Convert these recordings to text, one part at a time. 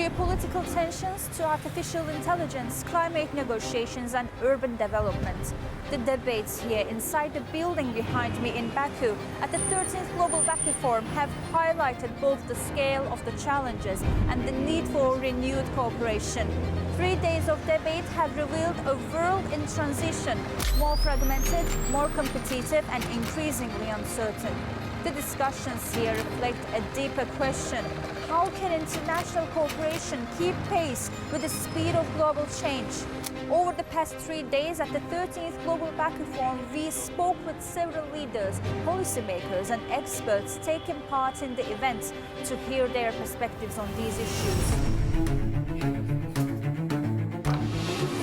geopolitical tensions to artificial intelligence, climate negotiations and urban development. The debates here inside the building behind me in Baku at the 13th Global Baku Forum have highlighted both the scale of the challenges and the need for renewed cooperation. 3 days of debate have revealed a world in transition, more fragmented, more competitive and increasingly uncertain. The discussions here reflect a deeper question. How can international cooperation keep pace with the speed of global change? Over the past 3 days at the 13th Global Baku Forum, we spoke with several leaders, policymakers and experts taking part in the event to hear their perspectives on these issues.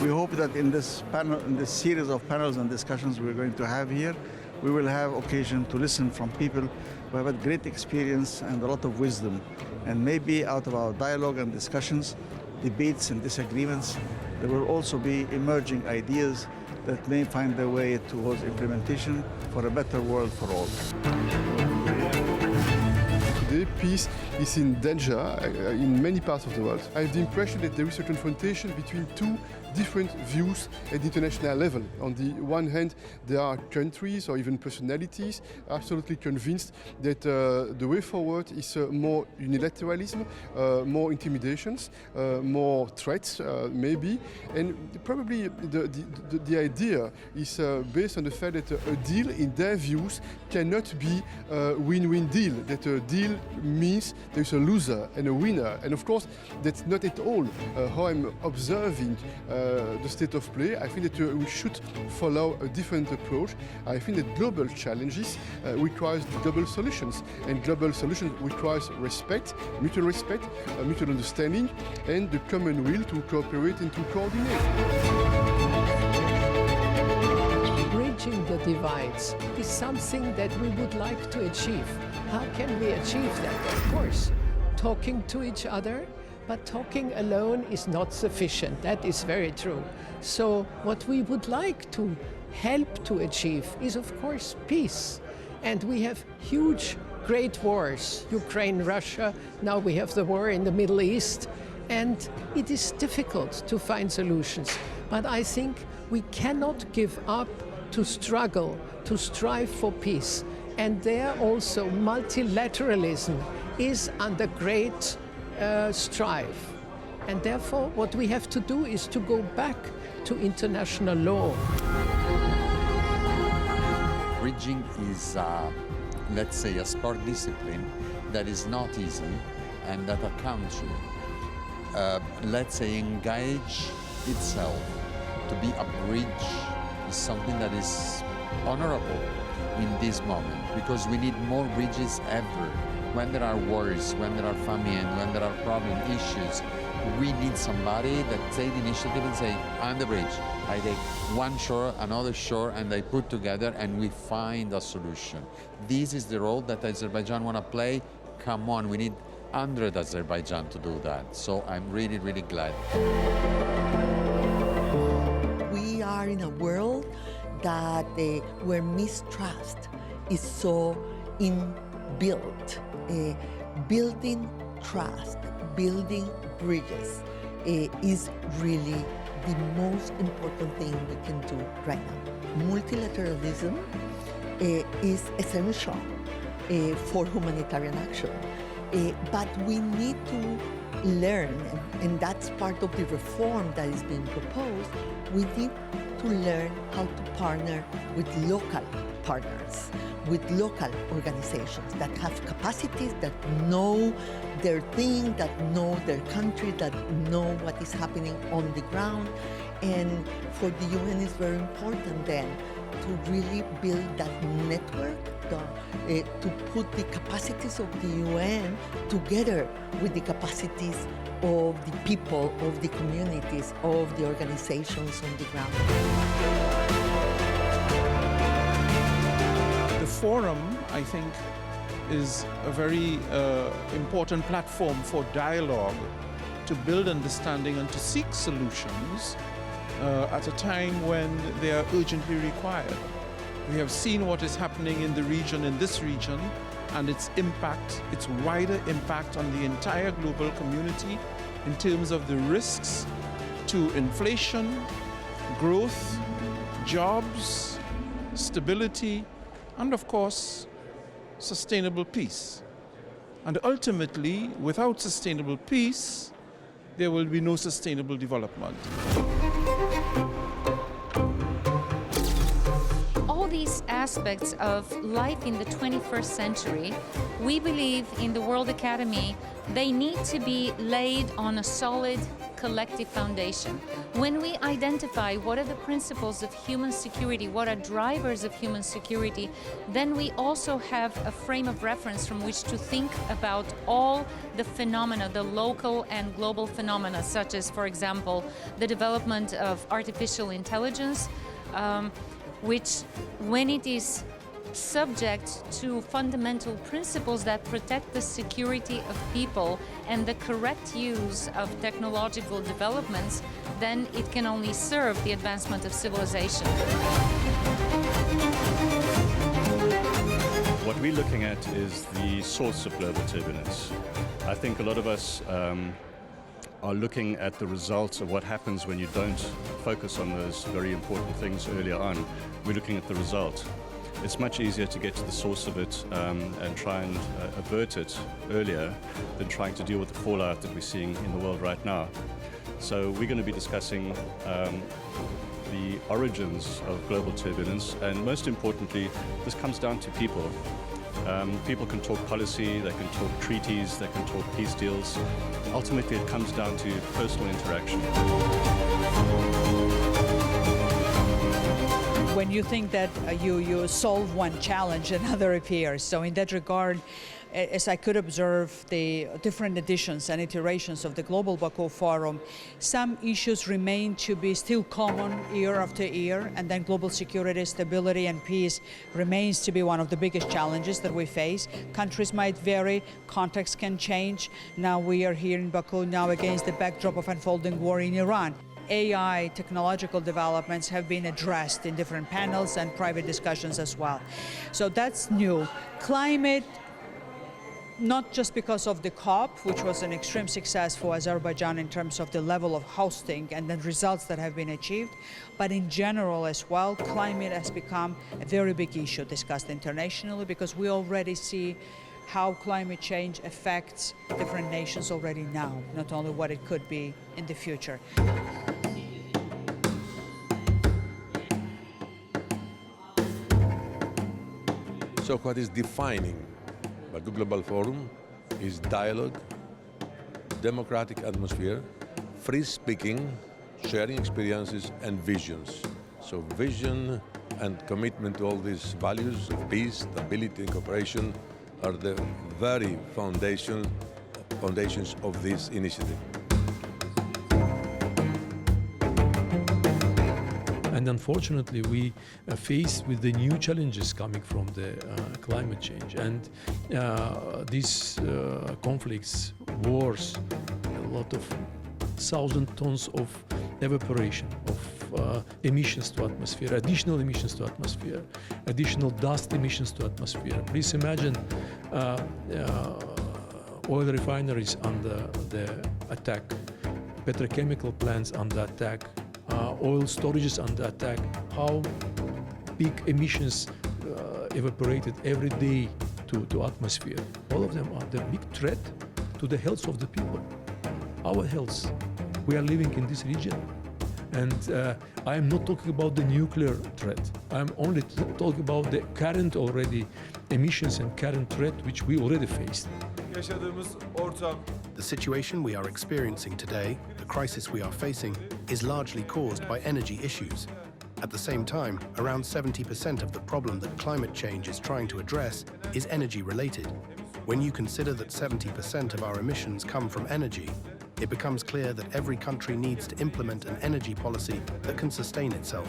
We hope that in this panel, in this series of panels and discussions we're going to have here, we will have occasion to listen from people who have had great experience and a lot of wisdom. And maybe out of our dialogue and discussions, debates and disagreements, there will also be emerging ideas that may find their way towards implementation for a better world for all. Today, peace is in danger in many parts of the world. I have the impression that there is a confrontation between two different views at the international level. On the one hand, there are countries or even personalities absolutely convinced that the way forward is more unilateralism, more intimidations, more threats maybe, and probably the idea is based on the fact that a deal in their views cannot be a win-win deal, that a deal means there's a loser and a winner, and of course that's not at all how I'm observing the state of play. I think that we should follow a different approach. I think that global challenges requires global solutions, and global solutions requires respect, mutual understanding, and the common will to cooperate and to coordinate. Bridging the divides is something that we would like to achieve. How can we achieve that? Of course, talking to each other, but talking alone is not sufficient. That is very true. So what we would like to help to achieve is, of course, peace. And we have huge, great wars, Ukraine, Russia, now we have the war in the Middle East, and it is difficult to find solutions. But I think we cannot give up to struggle, to strive for peace. And there also multilateralism is under great strive. And therefore what we have to do is to go back to international law. Bridging is, let's say, a sport discipline that is not easy, and that a country, let's say, engage itself to be a bridge is something that is honorable in this moment, because we need more bridges ever. When there are wars, when there are famine, when there are problem issues, we need somebody that take the initiative and say, I'm the bridge. I take one shore, another shore, and they put together and we find a solution. This is the role that Azerbaijan want to play. Come on, we need 100 Azerbaijan to do that. So I'm really, really glad. We are in a world that where mistrust is so inbuilt. Building trust, building bridges is really the most important thing we can do right now. Multilateralism is essential for humanitarian action, but we need to learn, and that's part of the reform that is being proposed, we need to learn how to partner with local partners, with local organizations that have capacities, that know their thing, that know their country, that know what is happening on the ground. And for the UN it's very important then to really build that network, to put the capacities of the UN together with the capacities of the people, of the communities, of the organizations on the ground. The forum, I think, is a very important platform for dialogue, to build understanding and to seek solutions at a time when they are urgently required. We have seen what is happening in the region, in this region, and its impact, its wider impact on the entire global community in terms of the risks to inflation, growth, jobs, stability, and of course, sustainable peace. And ultimately, without sustainable peace, there will be no sustainable development. All these aspects of life in the 21st century, we believe in the World Academy, they need to be laid on a solid collective foundation. When we identify what are the principles of human security, what are drivers of human security, then we also have a frame of reference from which to think about all the phenomena, the local and global phenomena, such as, for example, the development of artificial intelligence, which, when it is subject to fundamental principles that protect the security of people and the correct use of technological developments, then it can only serve the advancement of civilization. What we're looking at is the source of global turbulence. I think a lot of us are looking at the results of what happens when you don't focus on those very important things earlier on. We're looking at the result. It's much easier to get to the source of it and try and avert it earlier than trying to deal with the fallout that we're seeing in the world right now. So we're going to be discussing the origins of global turbulence, and most importantly, this comes down to people. People can talk policy, they can talk treaties, they can talk peace deals. Ultimately, it comes down to personal interaction. When you think that you solve one challenge, another appears. So in that regard, as I could observe the different editions and iterations of the Global Baku Forum, some issues remain to be still common year after year, and then global security, stability, and peace remains to be one of the biggest challenges that we face. Countries might vary, contexts can change. Now we are here in Baku now against the backdrop of unfolding war in Iran. AI technological developments have been addressed in different panels and private discussions as well. So that's new. Climate, not just because of the COP, which was an extreme success for Azerbaijan in terms of the level of hosting and the results that have been achieved, but in general as well, climate has become a very big issue discussed internationally, because we already see how climate change affects different nations already now, not only what it could be in the future. So what is defining Baku Global Forum is dialogue, democratic atmosphere, free speaking, sharing experiences and visions. So vision and commitment to all these values of peace, stability and cooperation are the very foundations of this initiative. And unfortunately, we are faced with the new challenges coming from the climate change. And these conflicts, wars, a lot of 1,000 tons of evaporation, of emissions to atmosphere, additional emissions to atmosphere, additional dust emissions to atmosphere. Please imagine oil refineries under the attack, petrochemical plants under attack, oil storages under attack, how big emissions evaporated every day to atmosphere. All of them are the big threat to the health of the people, our health. We are living in this region. And I am not talking about the nuclear threat. I'm only talking about the current already emissions and current threat which we already faced. The situation we are experiencing today, the crisis we are facing, is largely caused by energy issues. At the same time, around 70% of the problem that climate change is trying to address is energy related. When you consider that 70% of our emissions come from energy, it becomes clear that every country needs to implement an energy policy that can sustain itself.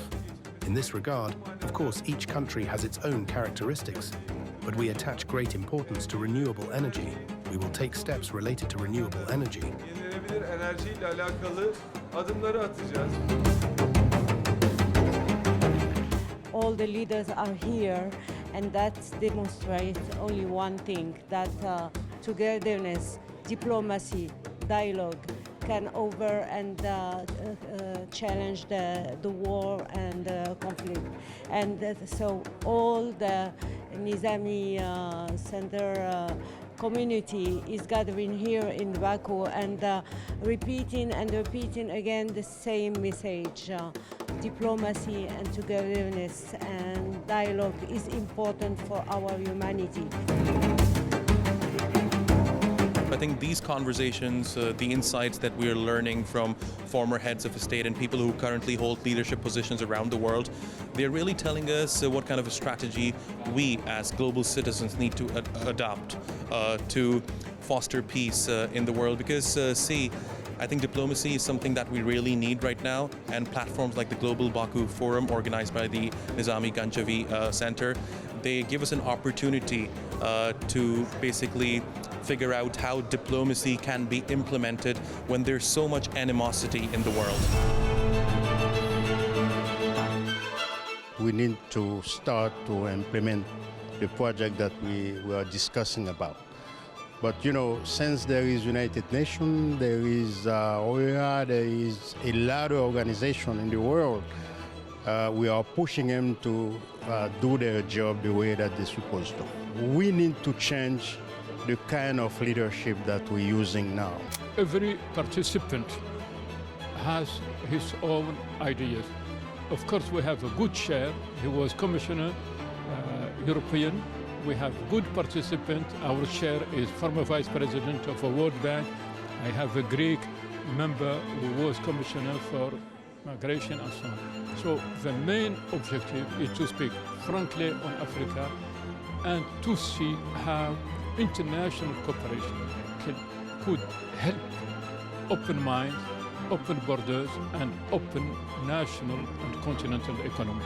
In this regard, of course, each country has its own characteristics, but we attach great importance to renewable energy. We will take steps related to renewable energy. All the leaders are here, and that demonstrates only one thing, that togetherness, diplomacy, dialogue, can over and challenge the war and conflict. And so all the Nizami Center community is gathering here in Baku and repeating and repeating again the same message. Diplomacy and togetherness and dialogue is important for our humanity. I think these conversations, the insights that we're learning from former heads of state and people who currently hold leadership positions around the world, they're really telling us what kind of a strategy we as global citizens need to adopt to foster peace in the world. Because, I think diplomacy is something that we really need right now, and platforms like the Global Baku Forum organized by the Nizami Ganjavi Center, they give us an opportunity to basically figure out how diplomacy can be implemented when there's so much animosity in the world. We need to start to implement the project that we were discussing about. But you know, since there is United Nations, there is OEA, there is a lot of organizations in the world, we are pushing them to do their job the way that they're supposed to. We need to change the kind of leadership that we're using now. Every participant has his own ideas. Of course, we have a good chair. He was Commissioner European. We have good participant. Our chair is former Vice President of the World Bank. I have a Greek member who was Commissioner for Migration and so on. So the main objective is to speak frankly on Africa and to see how international cooperation could help open minds, open borders, and open national and continental economy.